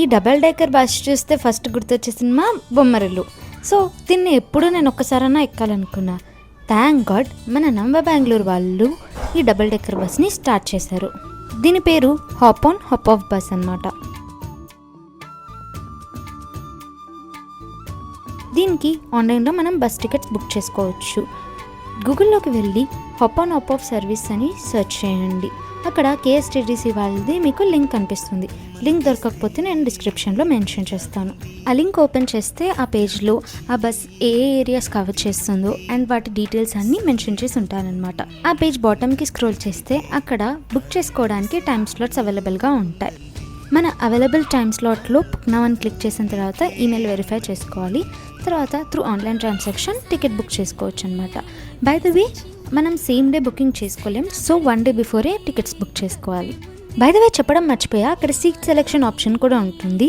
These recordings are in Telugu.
ఈ డబల్ డెక్కర్ బస్ చూస్తే ఫస్ట్ గుర్తొచ్చే సినిమా బొమ్మరిల్లు. సో దీన్ని ఎప్పుడూ నేను ఒక్కసారైనా ఎక్కాలనుకున్నా. థ్యాంక్ గాడ్ మన నవ బెంగళూరు వాళ్ళు ఈ డబల్ డెక్కర్ బస్ని స్టార్ట్ చేశారు. దీని పేరు hop on hop off bus అన్నమాట. దీనికి ఆన్లైన్లో మనం బస్ టికెట్స్ బుక్ చేసుకోవచ్చు. గూగుల్లోకి వెళ్ళి hop on hop of service అని సెర్చ్ చేయండి. అక్కడ కేఎస్టీటీసీ వాళ్ళది మీకు లింక్ కనిపిస్తుంది. లింక్ దొరకకపోతే నేను డిస్క్రిప్షన్లో మెన్షన్ చేస్తాను. ఆ లింక్ ఓపెన్ చేస్తే ఆ పేజ్లో ఆ బస్ ఏ ఏరియాస్ కవర్ చేస్తుందో అండ్ వాటి డీటెయిల్స్ అన్నీ మెన్షన్ చేసి ఉంటారనమాట. ఆ పేజ్ బాటమ్కి స్క్రోల్ చేస్తే అక్కడ బుక్ చేసుకోవడానికి టైం స్లాట్స్ అవైలబుల్గా ఉంటాయి. మన అవైలబుల్ టైం స్లాట్లో నవన్ క్లిక్ చేసిన తర్వాత ఈమెయిల్ వెరిఫై చేసుకోవాలి. తర్వాత through online transaction ticket book చేసుకోవచ్చు అనమాట. బై ద వే మనం సేమ్ డే బుకింగ్ చేసుకోలేం. సో 1 day బిఫోరే టికెట్స్ బుక్ చేసుకోవాలి. బై ద వే చెప్పడం మర్చిపోయా, అక్కడ సీట్ సెలెక్షన్ ఆప్షన్ కూడా ఉంటుంది.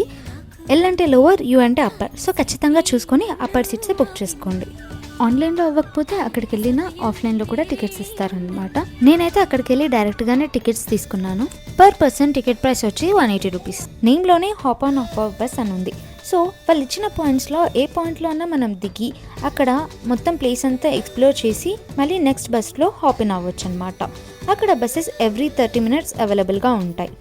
ఎల్ అంటే లోవర్, యూ అంటే అప్పర్. సో ఖచ్చితంగా చూసుకొని అప్పర్ సీట్సే బుక్ చేసుకోండి. ఆన్లైన్లో అవ్వకపోతే అక్కడికి వెళ్ళిన ఆఫ్లైన్లో కూడా టికెట్స్ ఇస్తారనమాట. నేనైతే అక్కడికి వెళ్ళి డైరెక్ట్గానే టికెట్స్ తీసుకున్నాను. పర్ పర్సన్ టికెట్ ప్రైస్ వచ్చి 180 రూపీస్. నేమ్లోనే hop on hop off bus అని ఉంది. సో వాళ్ళు ఇచ్చిన పాయింట్స్లో ఏ పాయింట్లో అన్నా మనం దిగి అక్కడ మొత్తం ప్లేస్ అంతా ఎక్స్ప్లోర్ చేసి మళ్ళీ నెక్స్ట్ బస్లో హాప్ ఇన్ అవ్వచ్చు అనమాట. అక్కడ బస్సెస్ ఎవ్రీ 30 minutes అవైలబుల్గా ఉంటాయి.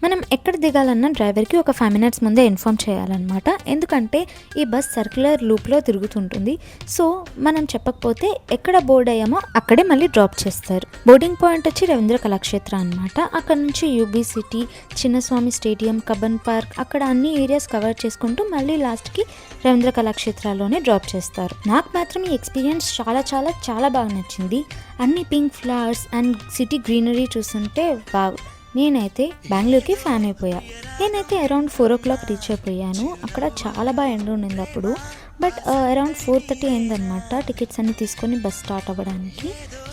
మనం ఎక్కడ దిగాలన్నా డ్రైవర్కి ఒక 5 minutes ముందే ఇన్ఫామ్ చేయాలన్నమాట. ఎందుకంటే ఈ బస్ సర్క్యులర్ లూప్లో తిరుగుతుంటుంది. సో మనం చెప్పకపోతే ఎక్కడ బోర్డ్ అయ్యామో అక్కడే మళ్ళీ డ్రాప్ చేస్తారు. బోర్డింగ్ పాయింట్ వచ్చి రవీంద్ర కళాక్షేత్ర అనమాట. అక్కడ నుంచి UB city, Chinnaswamy stadium, Cubbon park, అక్కడ అన్ని ఏరియాస్ కవర్ చేసుకుంటూ మళ్ళీ లాస్ట్కి రవీంద్ర కళాక్షేత్రాలోనే డ్రాప్ చేస్తారు. నాకు మాత్రం ఈ ఎక్స్పీరియన్స్ చాలా చాలా చాలా బాగా నచ్చింది. అన్ని pink flowers and city greenery చూస్తుంటే వావ్, నేనైతే బెంగళూరుకి ఫ్యాన్ అయిపోయా. నేనైతే అరౌండ్ 4 o'clock రీచ్ అయిపోయాను. అక్కడ చాలా బాగా ఎండ ఉండింది అప్పుడు. బట్ అరౌండ్ 4:30 అయిందనమాట టికెట్స్ అన్ని తీసుకొని బస్ స్టార్ట్ అవ్వడానికి.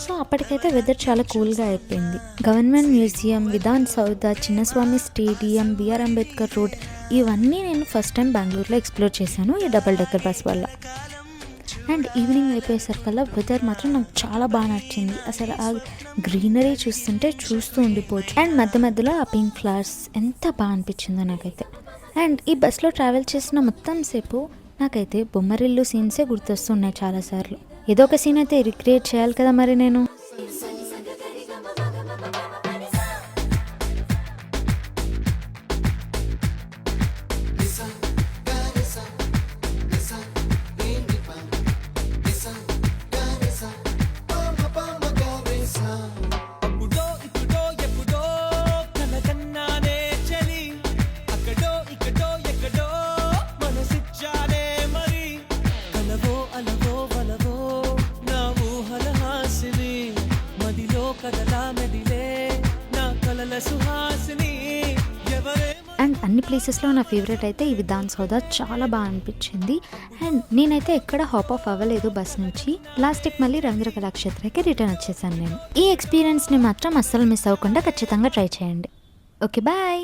సో అప్పటికైతే వెదర్ చాలా కూల్గా అయిపోయింది. Government museum, Vidhan Soudha, Chinnaswamy stadium, BR Ambedkar road, ఇవన్నీ నేను ఫస్ట్ టైం బెంగళూరులో ఎక్స్ప్లోర్ చేశాను ఈ డబల్ డెక్కర్ బస్ వల్ల. అండ్ ఈవినింగ్ అయిపోయేసరికల్లా వెదర్ మాత్రం నాకు చాలా బాగా నచ్చింది. అసలు ఆ గ్రీనరీ చూస్తుంటే చూస్తూ ఉండిపోవచ్చు. అండ్ మధ్య మధ్యలో ఆ పింక్ ఫ్లవర్స్ ఎంత బాగా అనిపించిందో నాకైతే. అండ్ ఈ బస్లో ట్రావెల్ చేసిన మొత్తం సేపు నాకైతే బొమ్మరిల్లు సీన్సే గుర్తొస్తున్నాయి చాలాసార్లు. ఏదో ఒక సీన్ అయితే రిక్రియేట్ చేయాలి కదా మరి నేను. అండ్ అన్ని ప్లేసెస్లో నా ఫేవరెట్ అయితే ఈ విధాన్ సౌధ చాలా బాగా అనిపించింది. అండ్ నేనైతే ఎక్కడ హాప్ ఆఫ్ అవ్వలేదు బస్ నుంచి. లాస్ట్కి మళ్ళీ రవీంద్ర కళాక్షేత్రకి రిటర్న్ వచ్చేసాను నేను. ఈ ఎక్స్పీరియన్స్ని మాత్రం అస్సలు మిస్ అవ్వకుండా ఖచ్చితంగా ట్రై చేయండి. Okay, bye.